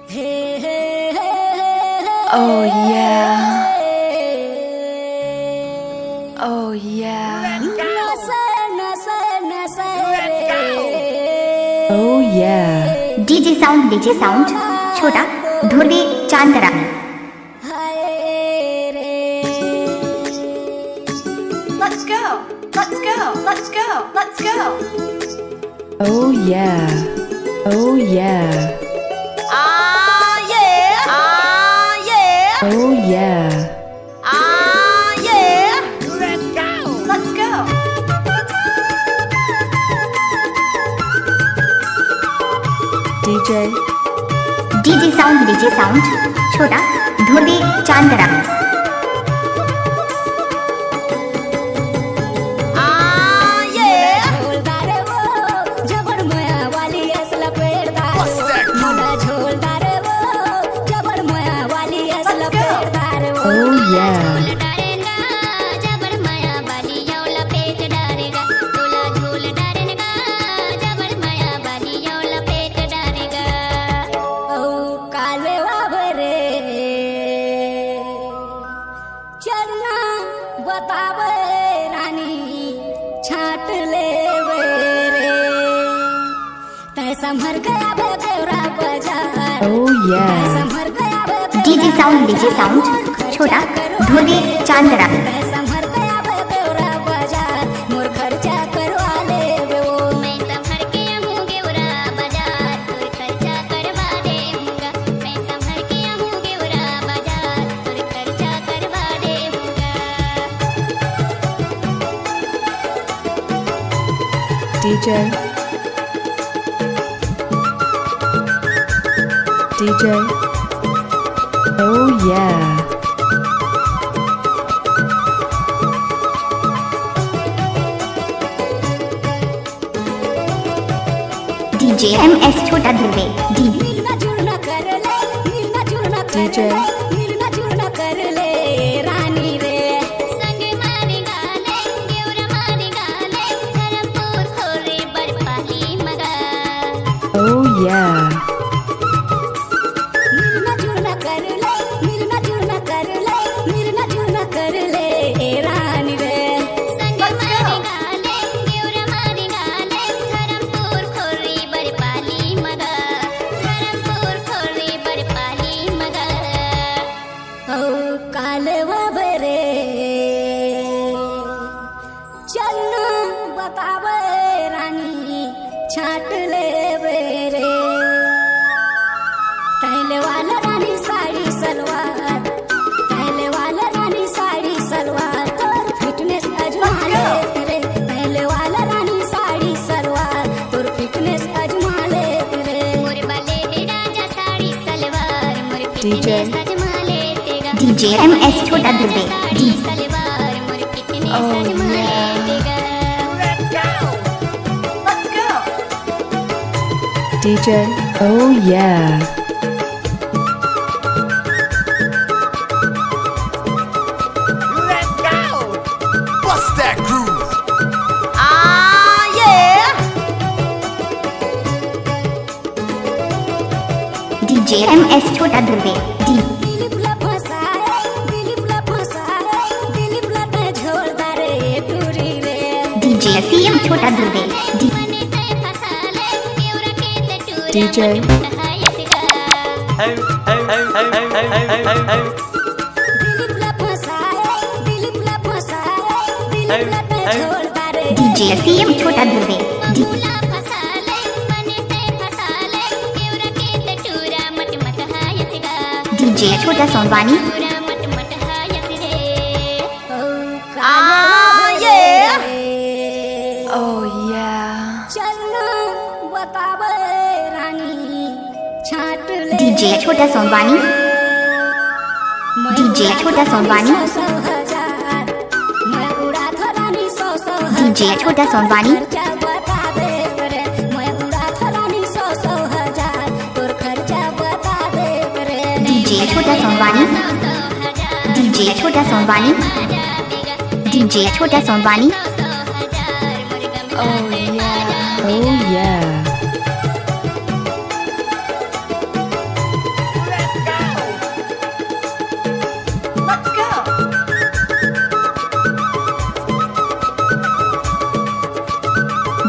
Oh yeah. Oh yeah. Oh yeah. DJ sound छोटा Dhurve चांदरा। Let's go, let's go, let's go, let's go. Oh yeah. Oh yeah. Ah yeah, ah yeah, Oh yeah. ah yeah. Let's go, let's go. DJ. DJ sound छोटा Dhurve चांदरा। Oh yeah. बतावे रानी छाट ले रे तै संभर गया बे बेवरा बाजार। Oh yeah. संभर गया बे डीजे साउंड छोटा धुर्वे चांदरा। तै संभर गया बे बेवरा बाजार मोर खर्चा करवा ले बे वो। मैं संभर के हूँ गेवरा बाजार तोर खर्चा करवा देऊंगा। मैं संभर के हूँ गेवरा बाजार तोर खर्चा करवा देऊंगा। DJ. DJ. Oh yeah. DJ MS छोटा धुर्वे डी। मिलना जुलना कर ले मिलना जुलना कर DJ. ले मिलना जुलना कर ले रानी रे। संग मारे गाले गेवरा मारे गाले धर्मपुर खोरे बरपाली मगा। Oh yeah. मिलना जुलना कर ले मिलना जुलना कर ले मिलना जुलना कर ले रानी रे। संग मारे गाले गेवरा मारे गाले धर्मपुर खोरे बरपाली मगा। धर्मपुर खोरे बरपाली मगा। ओ कालवा बरे चलना बतावे रानी छाट ले रे पहले वाला रानी साड़ी सलवार पहले वाला रानी साड़ी सलवार तोर फिटनेस अजमा ले रे। पहले वाला रानी साड़ी सलवार तोर फिटनेस अजमा ले रे। मोर बाले दे राजा साड़ी सलवार मोर DJ. फिटनेस अजमा ले तेगा। डीजे MS छोटा धुर्वे डी। सलवार मोर फिटनेस Oh, अजमा ले yeah. Tega. Let's go, let's go. DJ. Oh yeah. Let's go! Bust that groove! Ah yeah. DJ MS छोटा धुर्वे डी। दिलीपला फसाए दिलीपला फसाए दिलीपला ते झोलदार रे टूरी रे। डीजे CM छोटा धुर्वे डी। मने ते फसाले गेवरा के ते टूरा DJ. मतहाय सिगा। दिलीपला फसाए दिलीपला ते झोलदार रे। डीजे CM छोटा धुर्वे डी। मुला फसाले मने ते फसाले गेवरा के ते टूरा मतहाय सिगा। डीजे छोटा सोनवानी टूरा मतहाय सिरे। Ah yeah. Oh yeah. चलना बतावे रानी छाट ले। डीजे छोटा सोनवानी डीजे छोटा सोनवानी मैं उड़ा था रानी 100 डीजे छोटा सोनवानी खर्चा बता दे रे। मैं उड़ा था रानी 100 हजार तोर खर्चा बता दे रे। डीजे छोटा सोनवानी डीजे छोटा सोनवानी डीजे छोटा Sonwani. Oh yeah. Oh yeah.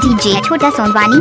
DJ छोटा सोनवानी